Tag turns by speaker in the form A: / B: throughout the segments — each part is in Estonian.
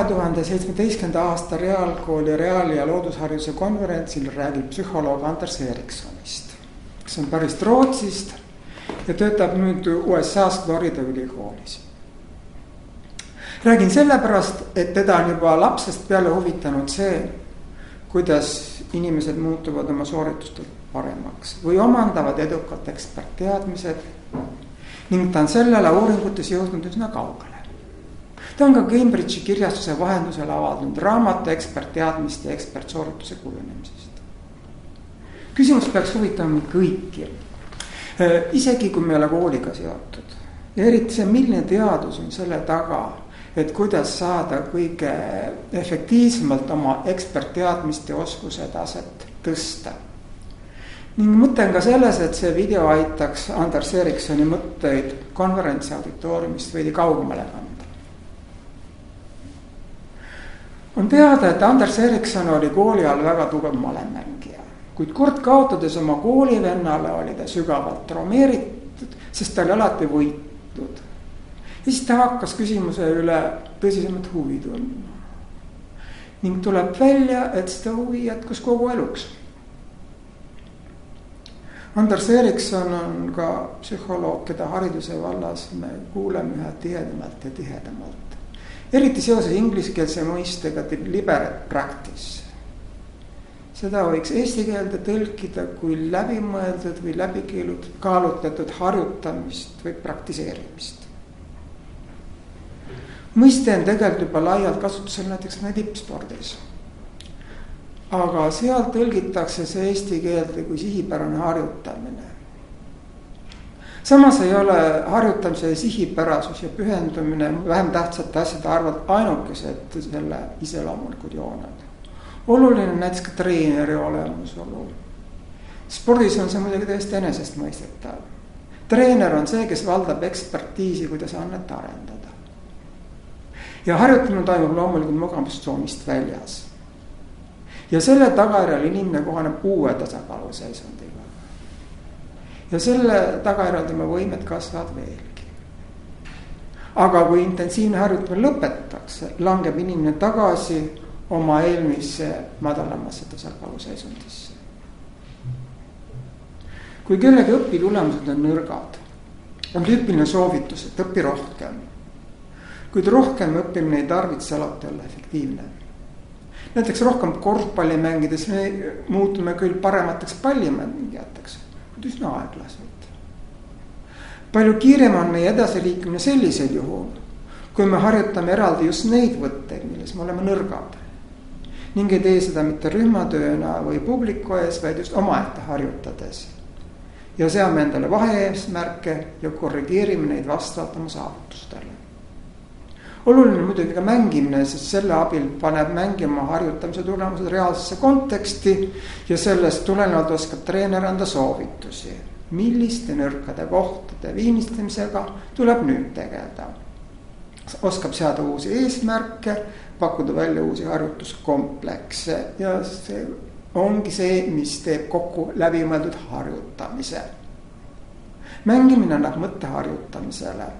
A: 2017. aasta Reaalkooli reaal- ja loodushariduse konverentsil räägib psühholoog Anders Ericssonist, kes on pärit Rootsist ja töötab nüüd USA-s Florida ülikoolis. Räägin sellepärast, et teda on juba lapsest peale huvitanud see, kuidas inimesed muutuvad oma sooritustel paremaks või omandavad edukalt ekspertteadmised ning ta on sellele uuringutes jõudnud üsna kaugele. Ta on ka Cambridge'i kirjastuse vahendusel avaldanud raamatu ekspertteadmiste ja ekspertsoorituse kujunemisest. Küsimus peaks huvitama kõiki, isegi kui me ei ole kooliga seotud. Ja eriti see, milline teadus on selle taga, et kuidas saada kõige efektiivsemalt oma ekspertteadmiste ja oskuse taset tõsta. Ning mõte on ka selles, et see video aitaks Anders Ericssoni mõtteid konverentsi auditooriumist veidi kaugemale kanda. On teada, et Anders Ericsson oli kooli all väga tugev malemängija, kuid kord kaotades oma koolivennale oli ta sügavalt traumeeritud, sest ta oli alati võitnud. Ja siis ta hakkas küsimuse üle tõsisemalt huvi tundma. Ning tuleb välja, et seda huvi jätkus kogu eluks. Anders Ericsson on ka psühholoog, keda hariduse vallas me kuuleme üha tihedamalt ja tihedamalt. Eriti seoses ingliskeelse mõistega deliberate practice. Seda võiks eesti keelde tõlkida kui läbimõeldud või kaalutletud harjutamist või praktiseerimist. Mõiste on tegelikult juba laialt kasutusel näiteks tippspordis. Aga seal tõlgitakse see eesti keelde kui sihipärane harjutamine. Samas ei ole harjutamise sihipärasus ja pühendumine vähem tähtsate asjade arvalt ainukesed selle iseloomulikud jooned. Oluline on näiteks ka treeneri olemusolu. Spordis on see muidugi täiesti enesestmõistetav. Treener on see, kes valdab ekspertiisi, kuidas annet arendada. Ja harjutamine toimub loomulikult mugavustsoonist väljas. Ja selle tagajärjel inimene kohaneb uue tasakaaluseisundiga. Ja selle tagajärjel tema võimed kasvavad veelgi. Aga kui intensiivne harjutamine lõpetatakse, langeb inimene tagasi oma eelmisse madalamasse tasakaaluseisundisse. Kui kellegi õpitulemused on nõrgad, on tüüpiline soovitus, et õpi rohkem. Kuid rohkem õppimine ei tarvitse alati olla efektiivne. Näiteks rohkem korvpalli mängides me muutume küll paremateks pallimängijateks, kuid üsna aeglaselt. Palju kiirem on meie edasiliikumine sellisel juhul, kui me harjutame eraldi just neid võtteid, milles me oleme nõrgad. Ning ei tee seda mitte rühmatööna või publiku ees, vaid just omaette harjutades. Ja seame endale vaheeesmärke ja korrigeerime neid vastavalt oma saavutustele. Oluline muidugi ka mängimine, sest selle abil paneb mängima harjutamise tulemused reaalsesse konteksti ja sellest tulenevalt oskab treener anda soovitusi, milliste nõrkade kohtade viimistamisega tuleb nüüd tegeleda. Oskab seada uusi eesmärke, pakkuda välja uusi harjutuskomplekse ja see ongi see, mis teeb kokku läbimõeldud harjutamise. Mängimine annab mõtte harjutamisele.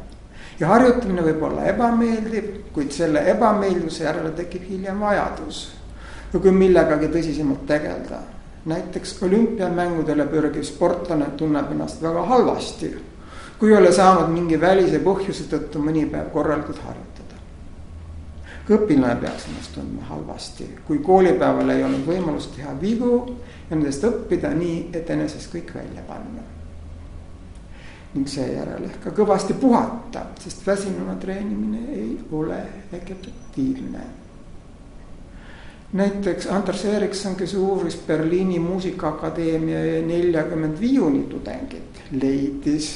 A: Ja harjutamine võib olla ebameeldiv, kuid selle ebameeldivuse järele tekib hiljem vajadus. Ja kui millegagi tõsisemalt tegelda. Näiteks olümpiamängudele pürgiv sportlane tunneb ennast väga halvasti, kui ei ole saanud mingi välise põhjuse tõttu mõni päev korralikult harjutada. Õpilane peaks ennast tundma halvasti, kui koolipäeval ei olnud võimalust teha vigu ja nendest õppida nii, et enesest kõik välja panna. Ning seejärel ehk ka kõvasti puhata, sest väsinuna treenimine ei ole efektiivne. Näiteks Anders Ericsson, kes uuris Berliini muusikaakadeemia 40 viiulitudengit, leidis,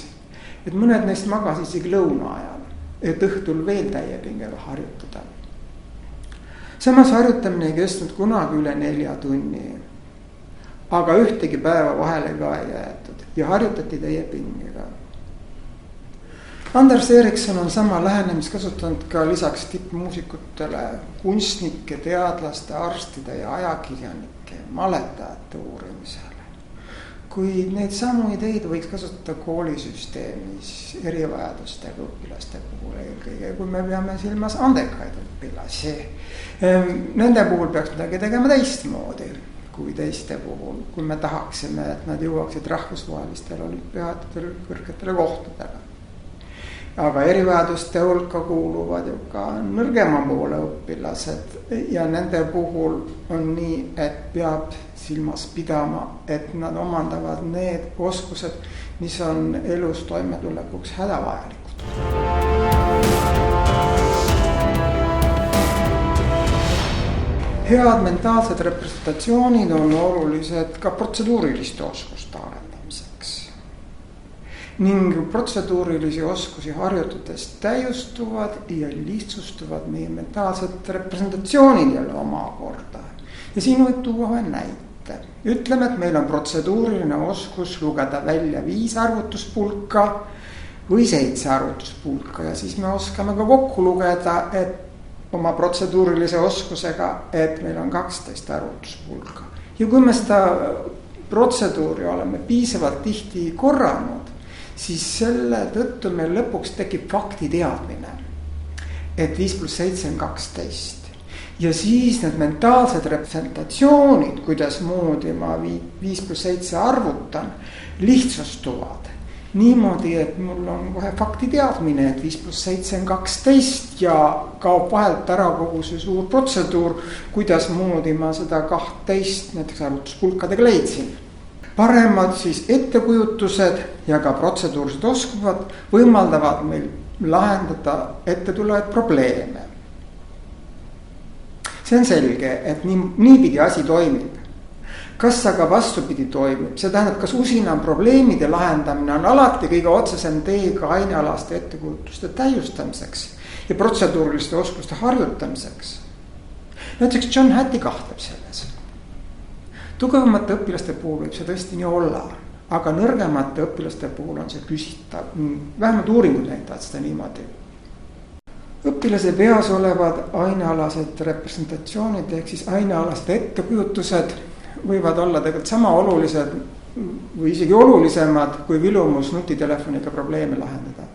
A: et mõned neist magasid isegi lõuna ajal, et õhtul veel täiepingega harjutada. Samas harjutamine ei kestnud kunagi üle 4 tunni, aga ühtegi päeva vahele ka ei jäetud ja harjutati täiepingega. Anders Ericsson on sama lähenemist kasutanud ka lisaks tippmuusikutele kunstnike, teadlaste, arstide ja ajakirjanike maletajate uurimisele. kui neid samu ideid võiks kasutada koolisüsteemis erivajadustega õpilaste puhul eelkõige, kui me peame silmas andekaid õpilasi. Nende puhul peaks midagi tegema teistmoodi kui teiste puhul, kui me tahaksime, et nad jõuaksid rahvusvahelistel olümpiaadidel kõrgetele kohtadele. Aga erivajaduste hulka kuuluvad ju ka nõrgema poole õpilased ja nende puhul on nii, et peab silmas pidama, et nad omandavad need oskused, mis on elus toimetulekuks hädavajalikud. Head mentaalsed representatsioonid on olulised ka protseduuriliste oskuste arendamiseks. Ning protseduurilisi oskusi harjutades täiustuvad ja lihtsustuvad meie mentaalsed representatsioonid jälle omakorda. Ja siin võib tuua ühe näite. Ütleme, et meil on protseduuriline oskus lugeda välja 5 arvutuspulka või 7 arvutuspulka ja siis me oskame ka kokku lugeda, et oma protseduurilise oskusega, et meil on 12 arvutuspulka. Ja kui me seda protseduuri oleme piisavalt tihti korranud, siis selle tõttu meil lõpuks tekib fakti teadmine, et 5 + 7 on 12. Ja siis need mentaalsed representatsioonid, kuidas moodi ma 5 + 7 arvutan, lihtsustuvad. Niimoodi, et mul on kohe fakti teadmine, et 5 + 7 on 12 ja kaob vahelt ära kogu see suur protseduur, kuidas moodi ma seda 12 näiteks arvutuspulkadega leidsin. Paremad siis ettekujutused ja ka protseduursed oskused võimaldavad meil lahendada ette tulevaid probleeme. See on selge, et niipidi asi toimib. Kas aga vastupidi toimib, see tähendab, kas usina probleemide lahendamine on alati kõige otsesem tee ka ainealaste ettekujutuste täiustamiseks ja protseduuriliste oskuste harjutamiseks. Näiteks John Hattie kahtleb selles. Tugevamate õpilaste puhul võib see tõesti nii olla, aga nõrgemate õpilaste puhul on see küsitav. Vähemalt uuringud näitavad seda niimoodi. Õpilase peas olevad ainealased representatsioonid ehk siis ainealased ettekujutused võivad olla tegelikult sama olulised või isegi olulisemad kui vilumus nutitelefoniga probleeme lahendada.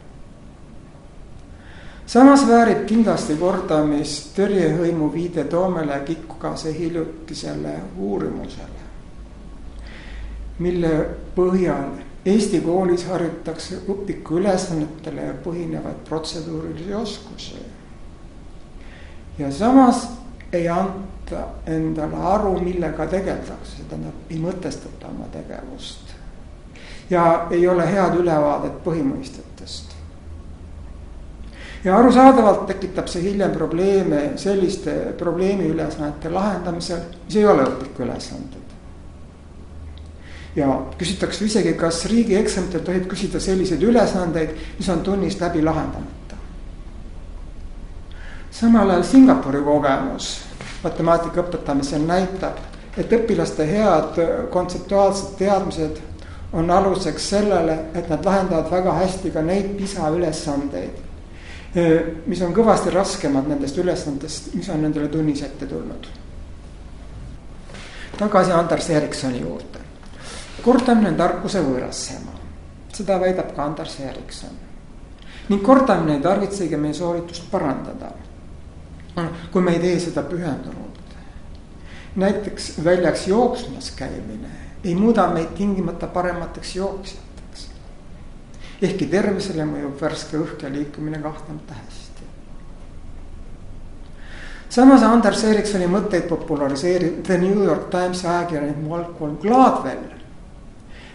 A: Samas väärib kindlasti kordamist Terje Hõimu viide Toomele Kikkase hiljutisele uurimusele, mille põhjal Eesti koolis harjutakse õpiku ülesannetele põhinevaid protseduurilisi oskusi. Ja samas ei anta endale aru, millega tegeldakse, seda ei mõtestata oma tegevust. Ja ei ole head ülevaadet põhimõistetest. Ja arusaadavalt tekitab see hiljem probleeme selliste probleemi ülesannete lahendamisel, mis ei ole õpiku ülesanded. Ja küsitakse isegi, kas riigieksamitel tohib küsida selliseid ülesandeid, mis on tunnis läbi lahendamata. Samal ajal Singapuri kogemus matemaatika õpetamisel näitab, et õpilaste head kontseptuaalsed teadmised on aluseks sellele, et nad lahendavad väga hästi ka neid PISA ülesandeid, mis on kõvasti raskemad nendest ülesandest, mis on nendele tunnis ette tulnud. Tagasi Anders Eriksoni juurde. Kordamine on tarkuse võõrassema. Seda väidab ka Anders Erikson. Ning kordamine ei tarvitsegi meie sooritust parandada, kui me ei tee seda pühendunult. Näiteks väljaks jooksmas käimine ei muuda meid tingimata paremateks jooksjateks. Ehkki tervisele mõjub värske õhk ja liikumine kahtlemata hästi. Samas Anders Eriksoni mõtteid populariseerib The New York Times ajakirjanik Malcolm Gladwell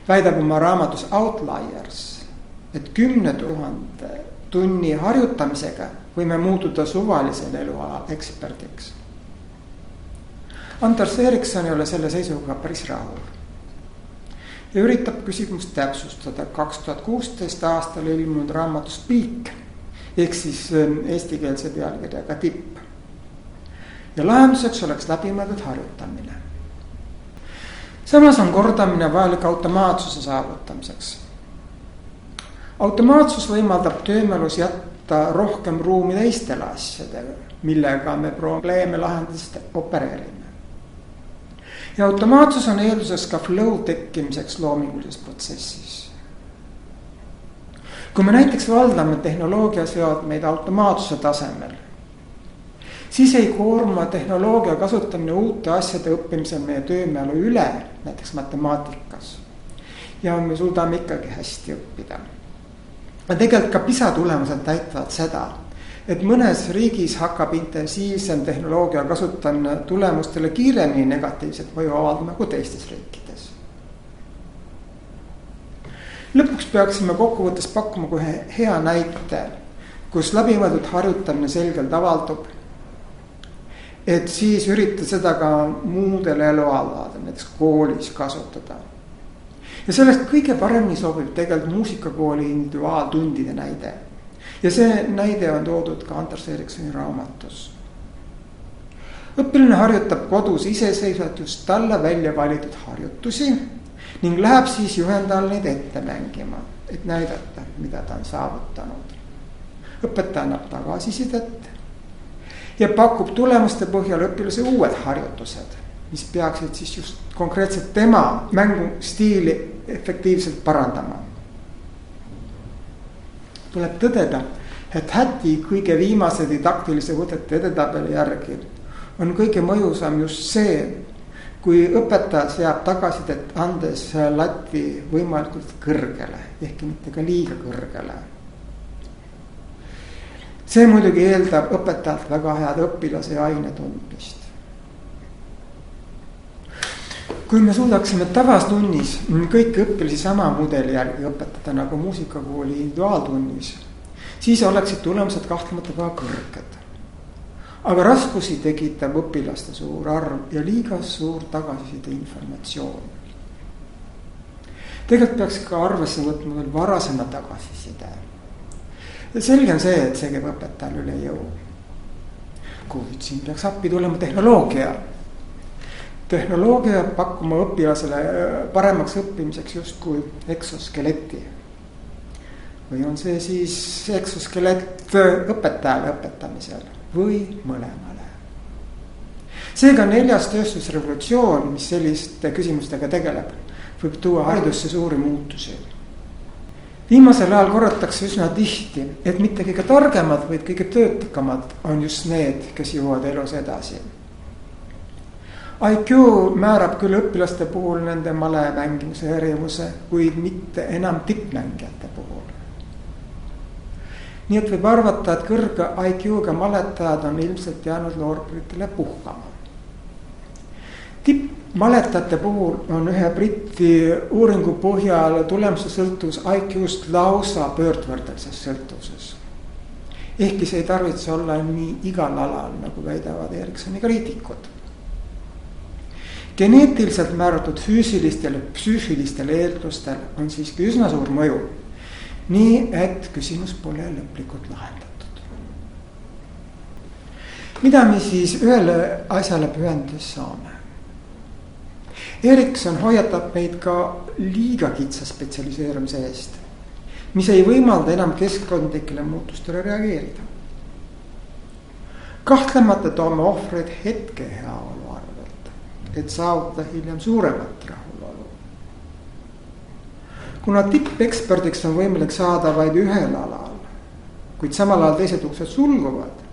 A: väidab oma raamatus Outliers, et 10 000 tunni harjutamisega võime muutuda suvalisel elualal eksperdiks. Anders Erikson ei ole selle seisuga päris rahul ja üritab küsimust täpsustada 2016 aastal ilmunud raamatus Peak ehk siis eestikeelse pealkirjaga tipp. Ja lahenduseks oleks läbimõeldud harjutamine. Samas on kordamine vajalik automaatsuse saavutamiseks. Automaatsus võimaldab töömälus jätta rohkem ruumi teistele asjadele, millega me probleeme lahendades opereerime. ja automaatsus on eelduseks ka flow tekkimiseks loomingulises protsessis. Kui me näiteks valdame tehnoloogiaseadmeid automaatsuse tasemel, siis ei koorma tehnoloogia kasutamine uute asjade õppimisel meie töömeelu üle, näiteks matemaatikas. Ja me suudame ikkagi hästi õppida. Ja tegelikult ka PISA tulemused näitavad seda, et mõnes riigis hakkab intensiivsem tehnoloogia kasutamine tulemustele kiiremini negatiivset mõju avaldama kui teistes riikides. Lõpuks peaksime kokkuvõttes pakkuma kohe hea näite, kus läbimõeldud harjutamine selgelt avaldub, et siis ürita seda ka muudel elualadel, näiteks koolis kasutada. Ja sellest kõige paremini sobib tegelikult muusikakooli individuaaltundide näide. Ja see näide on toodud ka Anders Ericssoni raamatus. Õppiline harjutab kodus iseseisvalt just talle välja valitud harjutusi ning läheb siis juhendajal neid ette mängima, et näidata, mida ta on saavutanud. Õpetaja annab tagasisidet ja pakub tulemuste põhjal õpilase uued harjutused, mis peaksid siis just konkreetselt tema mängustiili efektiivselt parandama. Tuleb tõdeda, et Häti kõige viimase didaktilise võtete edetabeli järgi on kõige mõjusam just see, kui õpetaja seab tagasisidet andes lati võimalikult kõrgele, ehkki mitte ka liiga kõrgele. See muidugi eeldab õpetajalt väga head õpilase ja aine tundmist. Kui me suudaksime tavastunnis kõiki õpilasi sama mudeli järgi õpetada nagu muusikakooli individuaaltunnis, siis oleksid tulemused kahtlemata väga kõrged. Aga raskusi tekitab õpilaste suur arv ja liiga suur tagasiside informatsioon. Tegelikult peaks ka arvesse võtma veel varasema tagasiside. Selge on see, et see käib õpetajal üle jõu. Kuid siin peaks appi tulema tehnoloogia. Tehnoloogia pakkuma õpilasele paremaks õppimiseks justkui eksoskeleti. Või on see siis eksoskelett õpetajale õpetamisel või mõlemale. Seega 4. tööstusrevolutsioon, mis selliste küsimustega tegeleb, võib tuua haridusse suuri muutusi. Viimasel ajal korratakse üsna tihti, et mitte kõige targemad, vaid kõige töötakamad on just need, kes jõuavad elus edasi. IQ määrab küll õpilaste puhul nende male mängimuse erinevuse, kuid mitte enam tippmängijate puhul. Nii et võib arvata, et kõrge IQ-ga maletajad on ilmselt jäänud loorberitele puhkama. Tippmaletajate puhul on ühe Briti uuringu põhjal tulemuse sõltuvus IQ-st lausa pöördvõrdelises sõltuvuses. Ehkki see ei tarvitse olla nii igal alal, nagu väidavad Ericssoni kriitikud. Geneetiliselt määratud füüsilistel ja psüühilistel eeldustel on siiski üsna suur mõju. Nii, et küsimus pole lõplikult lahendatud. Mida me siis ühele asjale pühendudes saame? Ericsson hoiatab meid ka liiga kitsa spetsialiseerumise eest, mis ei võimalda enam keskkondlikele muutustele reageerida. Kahtlemata toome ohvreid hetke heaolu arvelt, et saavutada hiljem suuremat rahulolu. Kuna tippeksperdiks on võimalik saada vaid ühel alal, kuid samal ajal teised uksed sulguvad,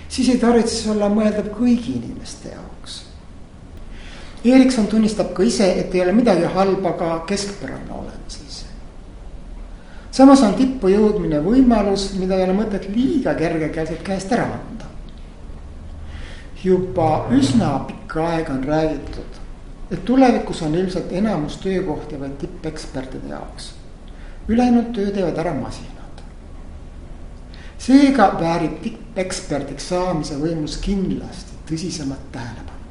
A: siis ei tarvitse olla mõeldav kõigi inimeste jaoks. Ericsson tunnistab ka ise, et ei ole midagi halba ka keskpärane olemises. Samas on tippu jõudmine võimalus, mida ei ole mõtet liiga kergekäeliselt käest ära anda. Juba üsna pikka aega on räägitud, et tulevikus on ilmselt enamus töökohti vaid tippekspertide jaoks. Ülejäänud töö teevad ära masinad. Seega väärib tippeksperdiks saamise võimus kindlasti tõsisemat tähelepanu.